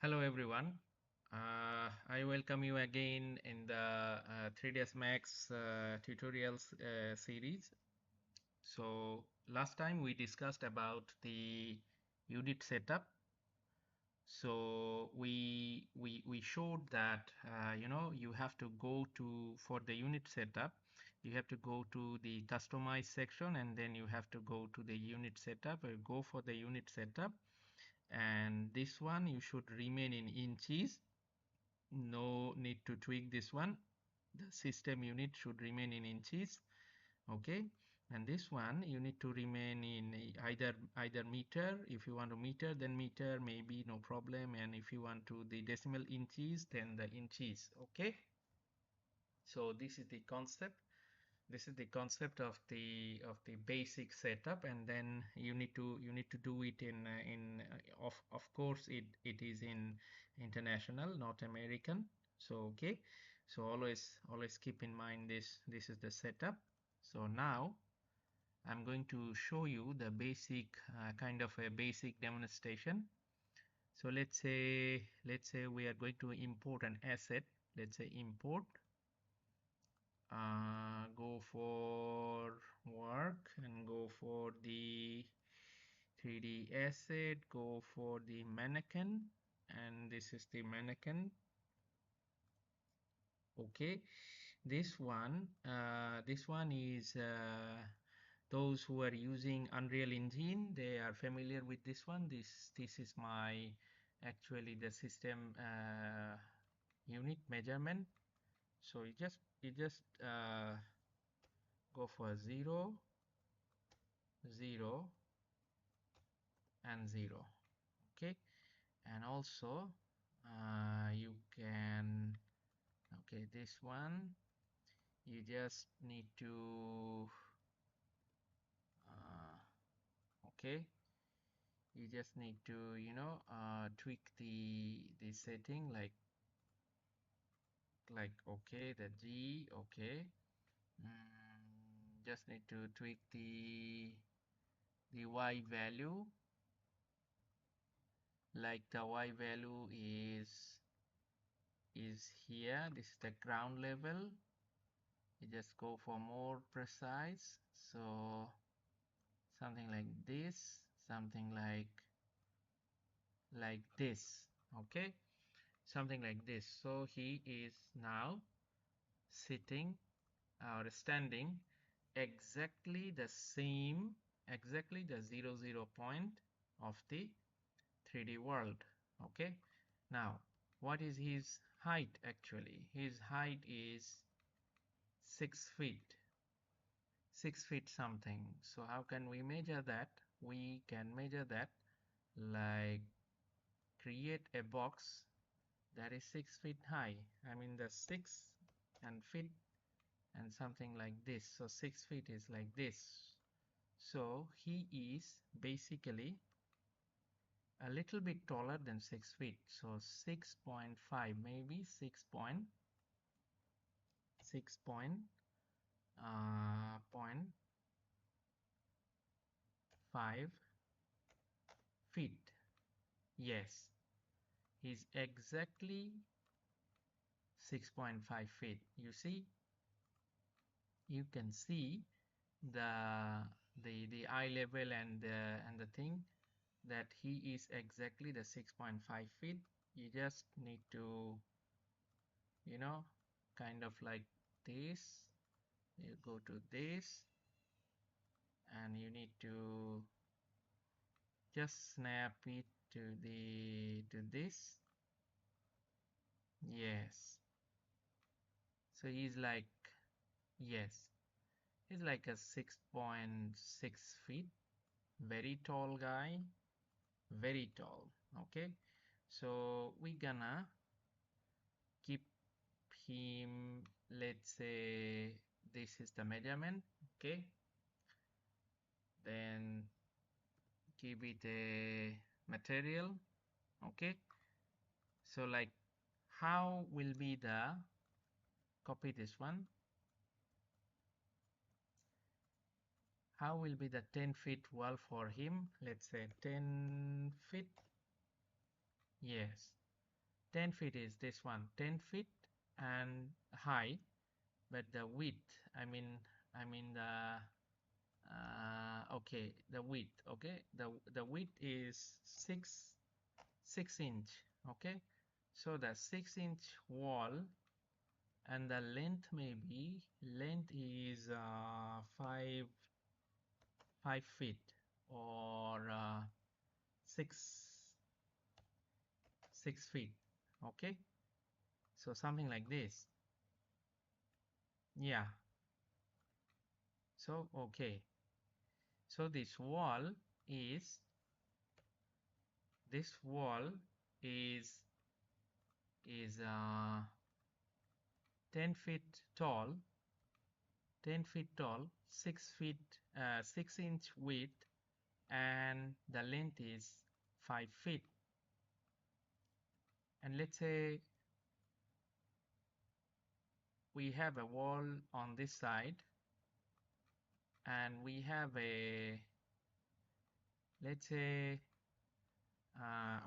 Hello everyone. I welcome you again in the 3ds Max tutorials series. So last time we discussed about the unit setup. So we showed that you have to go to, for the unit setup, you have to go to the customize section, and then you have to go to the unit setup or go for the unit setup. And this one you should remain in inches. No need to tweak this one. The system unit should remain in inches. Okay, and this one you need to remain in either meter. If you want to meter, then meter, maybe no problem. And if you want to the decimal inches, then the inches. Okay, so this is the concept. This is the concept of the basic setup, and then you need to do it of course it is in international, not American. So okay, so always keep in mind this is the setup. So now I'm going to show you the basic kind of a basic demonstration. So let's say we are going to import an asset. Let's say import, go for work and go for the 3D asset, go for the mannequin, and this is the mannequin. Okay, this one is those who are using Unreal Engine, they are familiar with this one. This is my actually the system unit measurement. So you just go for 0, 0 and 0. Okay, and also you can, okay, this one you just need to okay, you just need to tweak the setting, like okay, the G. Okay, just need to tweak the Y value, like the Y value is here. This is the ground level. You just go for more precise, so something like this, something like this. Okay, something like this. So he is now sitting or standing exactly the same, exactly the 0 point of the 3D world. Okay, now what is his height? Actually his height is 6 feet, 6 feet something. So how can we measure that? We can measure that like create a box that is 6 feet high. I mean the 6 and feet and something like this. So 6 feet is like this. So he is basically a little bit taller than 6 feet. So 6.5, maybe 6 point 5 feet. Yes, he's exactly 6.5 feet. You see, you can see the eye level and the thing, that he is exactly the 6.5 feet. You just need to kind of like this. You go to this and you need to just snap it to this. Yes, so he's like, yes, he's like a 6.6 feet, very tall guy, very tall. Okay, so we gonna keep him, let's say this is the measurement. Okay, then give it a material. Okay, so like how will be the, copy this one, how will be the 10 feet wall for him? Let's say 10 feet. Yes, 10 feet is this one, 10 feet and high, but the width, I mean the okay, the width, okay, the width is 6 inch, okay. So the 6-inch wall, and the length is 5 feet, or 6 feet, okay. So something like this, yeah. So okay, so is this wall is is uh, 10 feet tall, 10 feet tall, 6 feet, 6-inch width, and the length is 5 feet. And let's say we have a wall on this side, and we have a, let's say,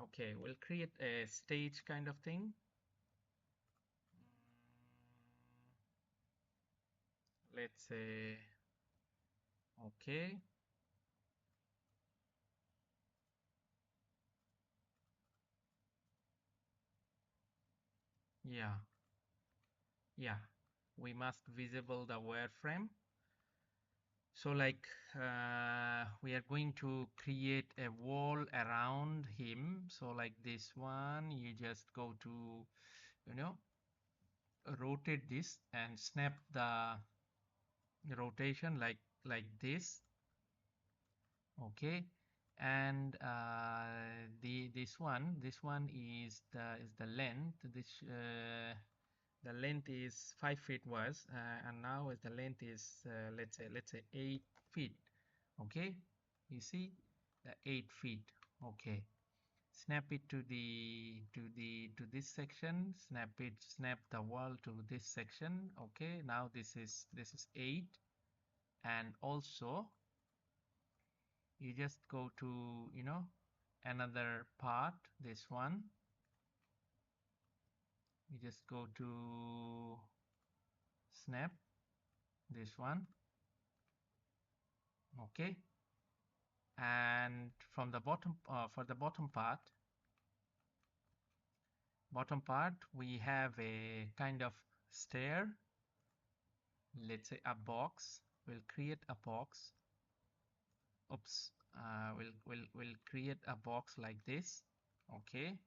okay, we'll create a stage kind of thing. Let's say, okay, yeah, yeah, we must visible the wireframe. So like we are going to create a wall around him. So like this one, you just go to, you know, rotate this and snap the rotation like this, okay. And this one is the length. This the length is 5 feet was, and now the length is let's say 8 feet, okay. You see the 8 feet, okay. Snap it to this section, snap the wall to this section, okay. Now this is 8. And also you just go to, you know, another part, this one, you just go to snap this one, okay. And from the bottom, for the bottom part we have a kind of stair. Let's say a box. We'll create a box. Oops, we'll create a box like this, okay.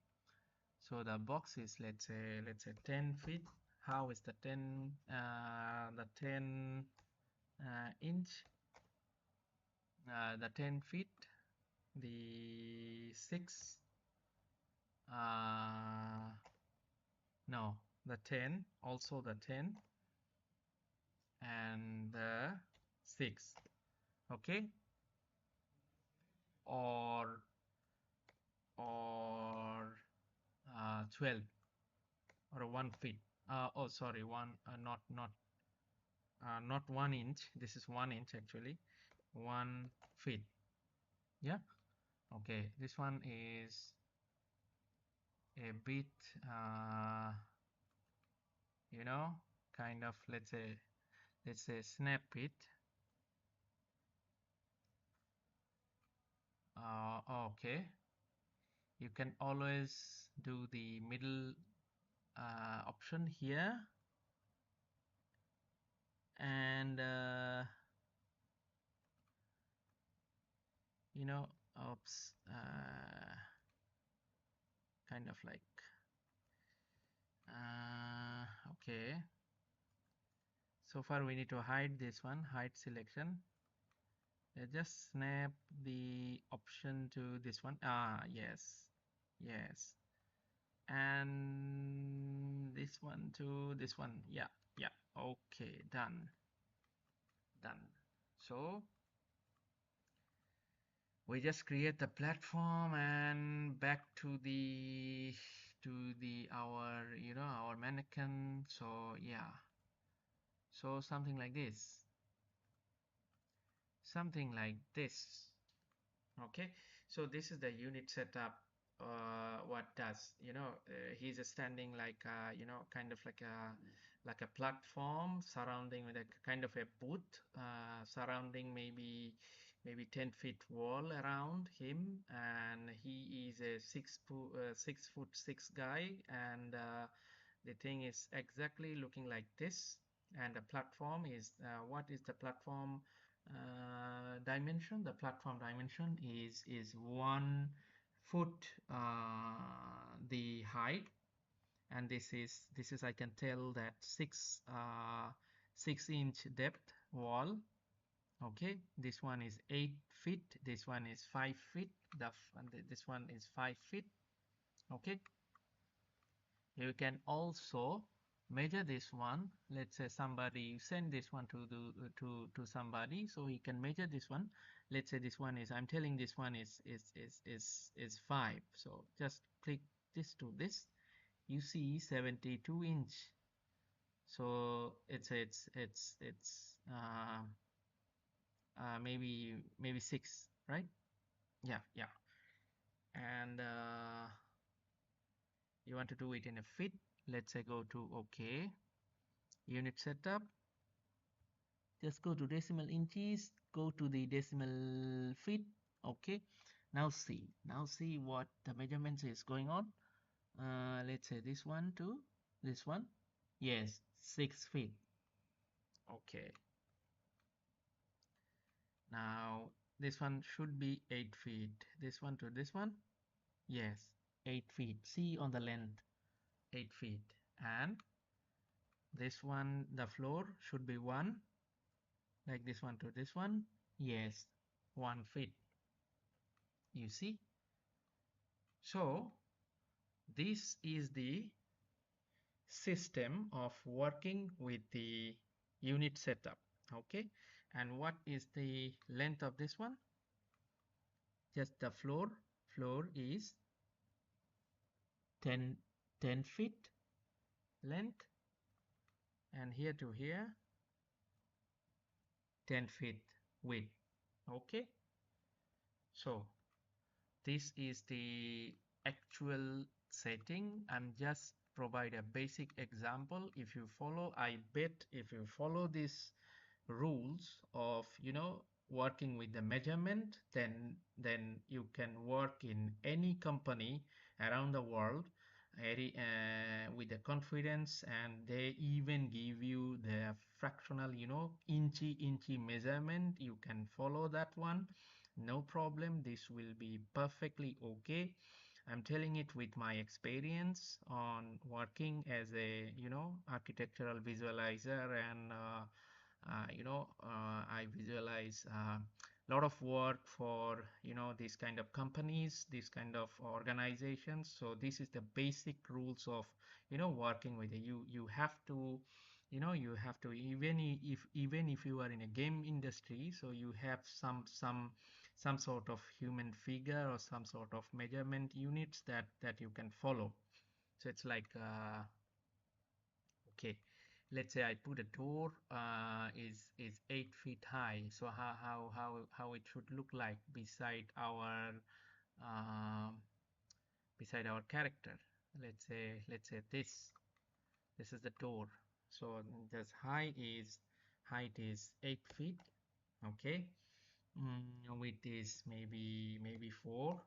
So the box is, let's say 10 feet. How is the 10 inch, the 10 feet, the 6, no, the 10, also the 10, and the 6, okay. Or 12, or 1 feet. Oh, sorry, one, not 1 inch. This is 1 inch actually. 1 feet. Yeah. Okay. This one is a bit, you know, kind of, let's say snap it. Okay. You can always do the middle option here, and you know, oops, kind of like okay. So far we need to hide this one, hide selection. Just snap the option to this one. Yes, yes. And this one to this one. Yeah, yeah. Okay, done, done. So we just create the platform and back to our, you know, our mannequin. So yeah, so something like this, okay. So this is the unit setup what does, he's standing like kind of like a platform surrounding with a kind of a booth, surrounding maybe 10 feet wall around him, and he is a 6'6" guy, and the thing is exactly looking like this. And the platform is, what is the platform dimension? The platform dimension is 1 foot the height, and this is I can tell that 6 inch depth wall. Okay, this one is 8 feet, this one is 5 feet, this one is 5 feet. Okay, you can also measure this one. Let's say somebody send this one to somebody, so he can measure this one. Let's say this one is, I'm telling this one is 5. So just click this to this, you see 72 inch. So it's maybe 6, right? Yeah, yeah. And you want to do it in a feet. Let's say go to OK, unit setup, just go to decimal inches, go to the decimal feet. Okay, now see what the measurements is going on. Let's say this one to this one. Yes, 6 feet. Okay, now this one should be 8 feet. This one to this one, yes, 8 feet. See on the length, 8 feet. And this one, the floor should be 1, like this one to this one, yes, 1 feet. You see, so this is the system of working with the unit setup. Okay, and what is the length of this one? Just the floor is 10 feet length, and here to here 10 feet width. Okay, so this is the actual setting. I'm just provide a basic example. If you follow, I bet if you follow these rules of working with the measurement, then you can work in any company around the world with the confidence, and they even give you the fractional inchy measurement. You can follow that one, no problem. This will be perfectly okay. I'm telling it with my experience on working as a architectural visualizer, and I visualize a lot of work for these kind of companies, these kind of organizations. So this is the basic rules of working with it. You have to even if you are in a game industry, so you have some sort of human figure or some sort of measurement units that you can follow. So it's like okay, let's say I put a door is 8 feet high. So how it should look like um, beside our character. Let's say this is the door. So this height is 8 feet. Okay, width is maybe 4,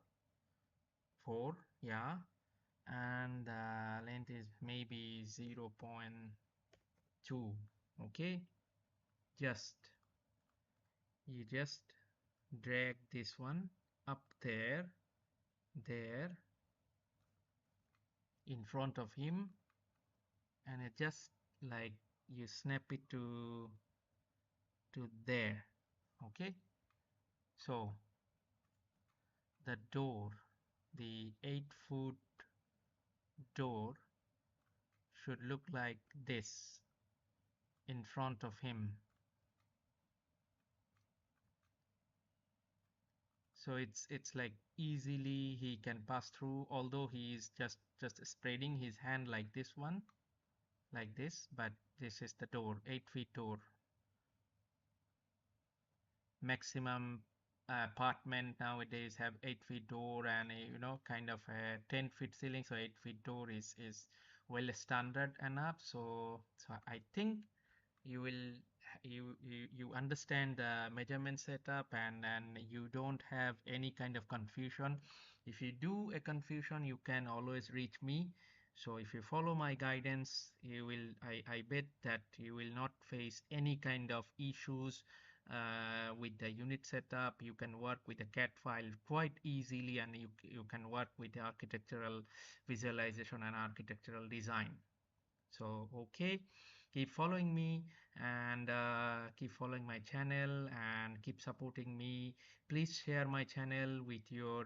yeah, and length is maybe 0.2. Okay, you just drag this one up there in front of him, and it just like you snap it to there. Okay, so the door, the 8-foot door should look like this in front of him. So it's like easily he can pass through, although he is just spreading his hand like this one, like this. But this is the door, 8 feet door, maximum apartment nowadays have 8 feet door and a, kind of a 10 feet ceiling. So 8 feet door is well standard enough. So I think you will you understand the measurement setup, and you don't have any kind of confusion. If you do a confusion, you can always reach me. So if you follow my guidance, you will, I bet that you will not face any kind of issues with the unit setup. You can work with the CAD file quite easily, and you can work with the architectural visualization and architectural design. So, okay, keep following me, and keep following my channel, and keep supporting me. Please share my channel with your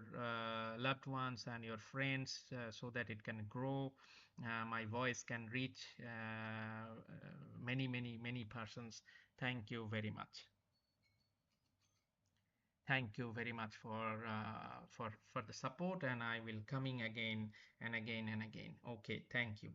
loved ones and your friends, so that it can grow. My voice can reach many persons. Thank you very much. Thank you very much for the support, and I will coming again and again and again. Okay, thank you.